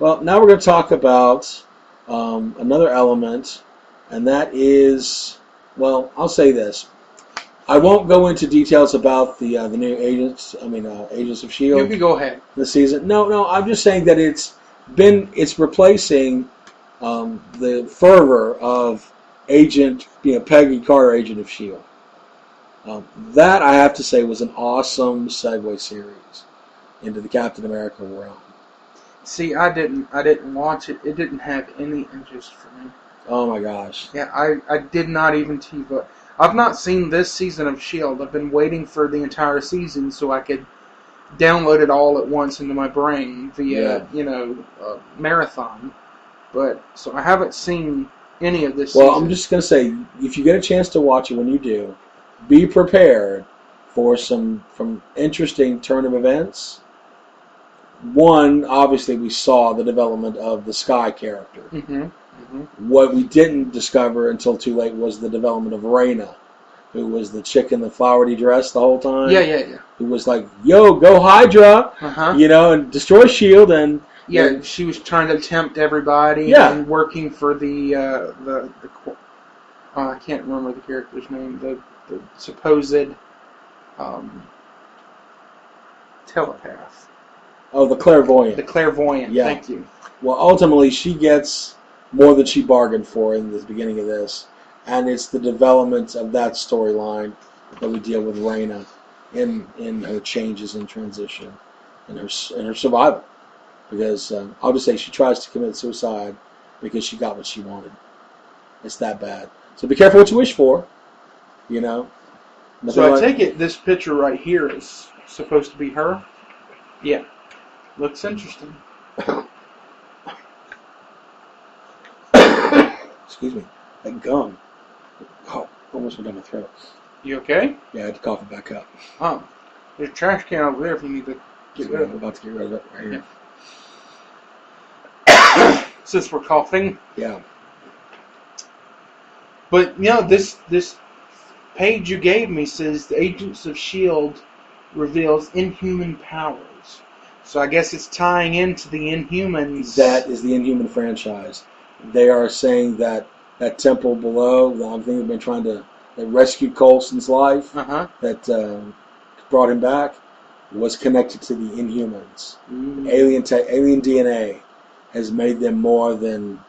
Well, now we're going to talk about another element, and that is, well, I'll say this. I won't go into details about the new Agents. Agents of You S.H.I.E.L.D. can go ahead. This season. No, I'm just saying that it's replacing the fervor of Peggy Carter, Agent of S.H.I.E.L.D. That, I have to say, was an awesome segue series into the Captain America realm. See, I didn't watch it. It didn't have any interest for me. Oh my gosh. Yeah, I did not even TiVo. I've not seen this season of S.H.I.E.L.D. I've been waiting for the entire season so I could download it all at once into my brain via, marathon. But, so I haven't seen any of this season. Well, I'm just going to say, if you get a chance to watch it when you do, be prepared for some interesting turn of events. One, obviously, we saw the development of the Sky character. Mm-hmm. What we didn't discover until too late was the development of Raina, who was the chick in the flowery dress the whole time. Yeah. Who was like, "Yo, go Hydra," and destroy S.H.I.E.L.D. and she was trying to tempt everybody. Yeah. And working for the I can't remember the character's name. The supposed telepath. Oh, the clairvoyant. The clairvoyant. Yeah. Thank you. Well, ultimately, she gets more than she bargained for in the beginning of this, and it's the development of that storyline that we deal with Raina in her changes and transition and her survival. Because I'll just say she tries to commit suicide because she got what she wanted. It's that bad. So be careful what you wish for. So I take it this picture right here is supposed to be her? Yeah. Looks interesting. Excuse me. That gum. Oh, almost went down my throat. You okay? Yeah, I had to cough it back up. Oh. There's a trash can over there if you need to get rid of it. I'm about to get rid of it right here. Yeah. Since we're coughing. Yeah. But, this page you gave me says the Agents of S.H.I.E.L.D. reveals inhuman powers. So I guess it's tying into the Inhumans. That is the Inhuman franchise. They are saying that temple below, I think they've been trying to rescue Coulson's life, that brought him back, was connected to the Inhumans. Alien DNA has made them more than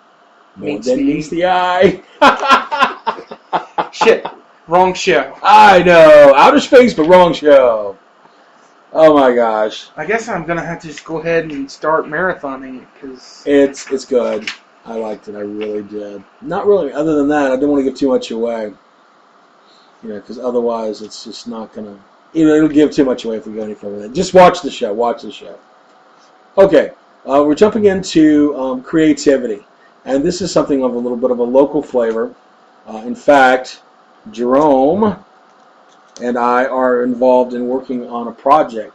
meets the eye. Shit. Wrong show. I know. Outer space, but wrong show. Oh my gosh. I guess I'm going to have to just go ahead and start marathoning it, because it's good. I liked it. I really did. Not really. Other than that, I didn't want to give too much away. Because otherwise it's just not going to... it'll give too much away if we go any further with it. Just watch the show. Watch the show. Okay. We're jumping into creativity. And this is something of a little bit of a local flavor. In fact, Jerome and I are involved in working on a project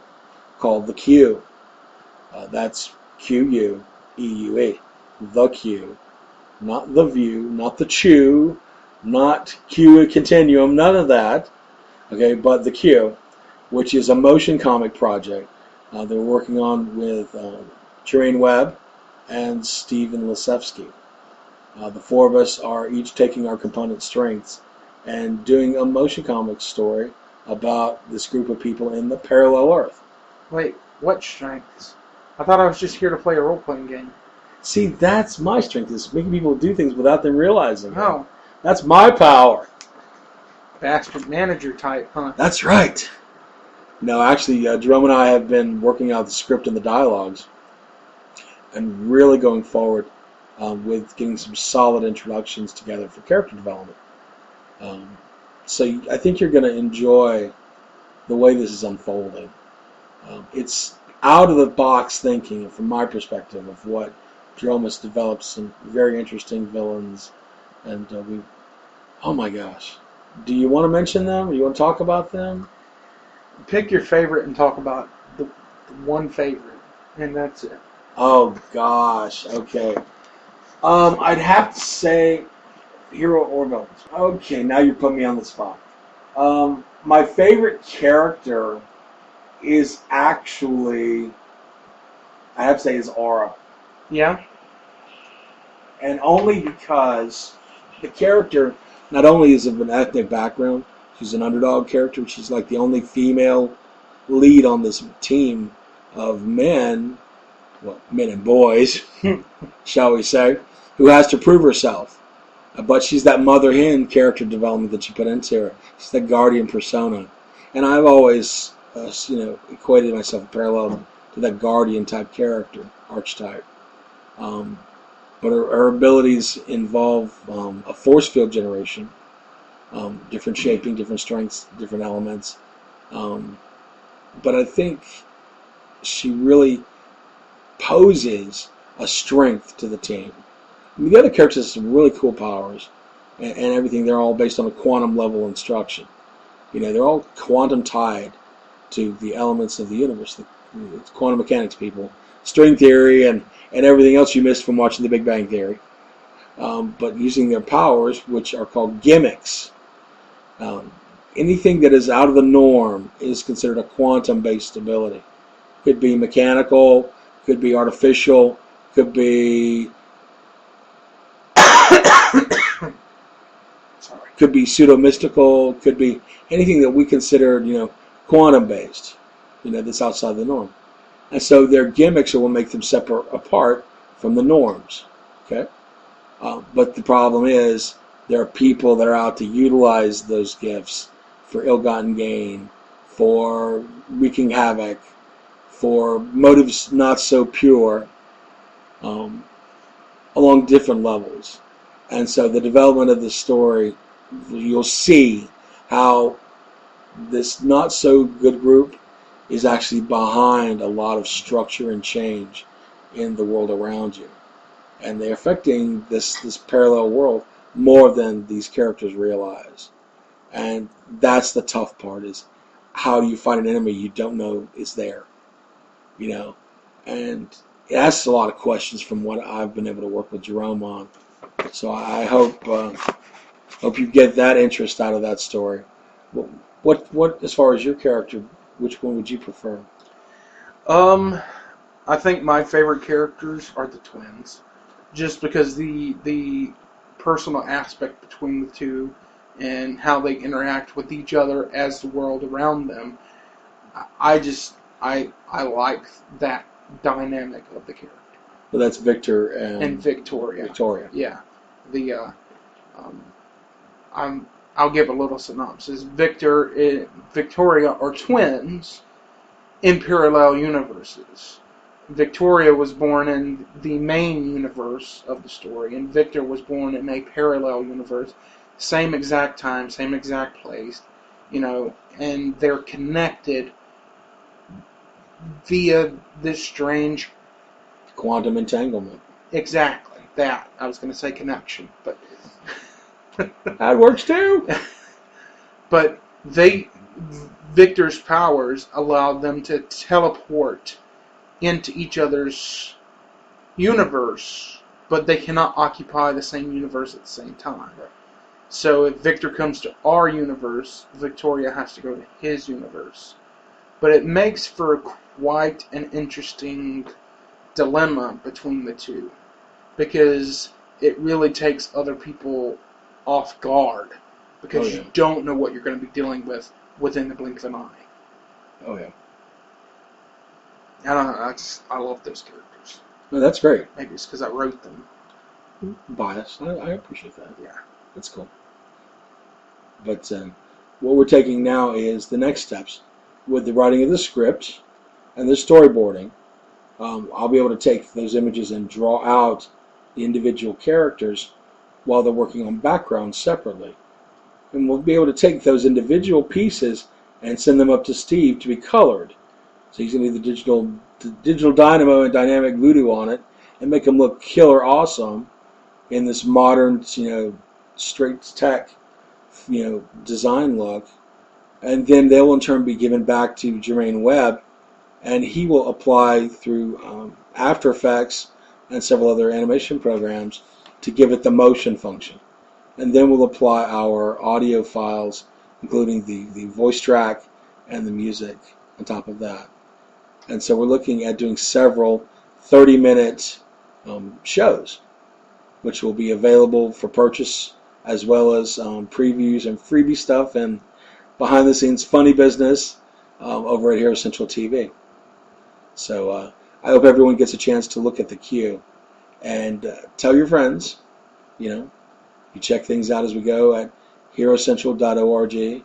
called The Q. That's Q-U-E-U-E. The Q. Not The View, not The Chew, not Q Continuum, none of that. Okay, but The Q, which is a motion comic project that we're working on with Jermaine Webb and Stephen Lisevsky. The four of us are each taking our component strengths and doing a motion comic story about this group of people in the parallel Earth. Wait, what strengths? I thought I was just here to play a role-playing game. See, that's my strength, is making people do things without them realizing it. Oh. That's my power. Bastard manager type, huh? That's right. No, actually, Jerome and I have been working out the script and the dialogues and really going forward with getting some solid introductions together for character development. So I think you're going to enjoy the way this is unfolding. It's out-of-the-box thinking, from my perspective, of what Jerome has developed some very interesting villains. And oh my gosh. Do you want to mention them? Or you want to talk about them? Pick your favorite and talk about the one favorite, and that's it. Oh gosh, okay. I'd have to say hero or villains. Okay, now you're putting me on the spot. My favorite character is actually, I have to say, is Aura. Yeah. And only because the character not only is of an ethnic background, she's an underdog character. She's like the only female lead on this team of men, well, men and boys, shall we say, who has to prove herself. But she's that mother hen character development that you put into her. She's the guardian persona, and I've always, equated myself parallel to that guardian type character archetype. But her abilities involve a force field generation, different shaping, different strengths, different elements. But I think she really poses a strength to the team. I mean, the other characters have some really cool powers and everything. They're all based on a quantum level instruction. They're all quantum tied to the elements of the universe. It's quantum mechanics, people. String theory and everything else you missed from watching The Big Bang Theory. But using their powers, which are called gimmicks. Anything that is out of the norm is considered a quantum-based ability. Could be mechanical, could be artificial, could be could be pseudo-mystical, could be anything that we consider, quantum-based, that's outside the norm. And so their gimmicks are what make them separate apart from the norms. Okay, but the problem is there are people that are out to utilize those gifts for ill-gotten gain, for wreaking havoc, for motives not so pure, along different levels. And so the development of the story, you'll see how this not so good group is actually behind a lot of structure and change in the world around you. And they're affecting this parallel world more than these characters realize. And that's the tough part, is how do you find an enemy you don't know is there? And it asks a lot of questions from what I've been able to work with Jerome on. So I hope you get that interest out of that story. What as far as your character, which one would you prefer? I think my favorite characters are the twins, just because the personal aspect between the two and how they interact with each other as the world around them. I like that dynamic of the character. Well, that's Victor and Victoria. Victoria. Yeah. I'll give a little synopsis. Victoria are twins in parallel universes. Victoria was born in the main universe of the story, and Victor was born in a parallel universe. Same exact time, same exact place, and they're connected via this strange quantum entanglement. Exactly. That. I was going to say connection, but that works too. But Victor's powers allowed them to teleport into each other's universe, but they cannot occupy the same universe at the same time. Right. So if Victor comes to our universe, Victoria has to go to his universe. But it makes for quite an interesting dilemma between the two, because it really takes other people off guard, because you don't know what you're going to be dealing with within the blink of an eye. Oh yeah. I don't know. I love those characters. No, that's great. Maybe it's because I wrote them. Bias. I appreciate that. Yeah. That's cool. But what we're taking now is the next steps. With the writing of the script and the storyboarding, I'll be able to take those images and draw out the individual characters while they're working on backgrounds separately. And we'll be able to take those individual pieces and send them up to Steve to be colored. So he's going to do the digital dynamo and dynamic voodoo on it and make them look killer awesome in this modern, straight tech, design look. And then they'll in turn be given back to Jermaine Webb, and he will apply through After Effects and several other animation programs to give it the motion function. And then we'll apply our audio files, including the voice track and the music on top of that. And so we're looking at doing several 30-minute shows, which will be available for purchase, as well as previews and freebie stuff and behind the scenes funny business over at Hero Central TV. So I hope everyone gets a chance to look at the queue and tell your friends. You check things out as we go at herocentral.org.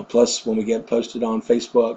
Plus, when we get posted on Facebook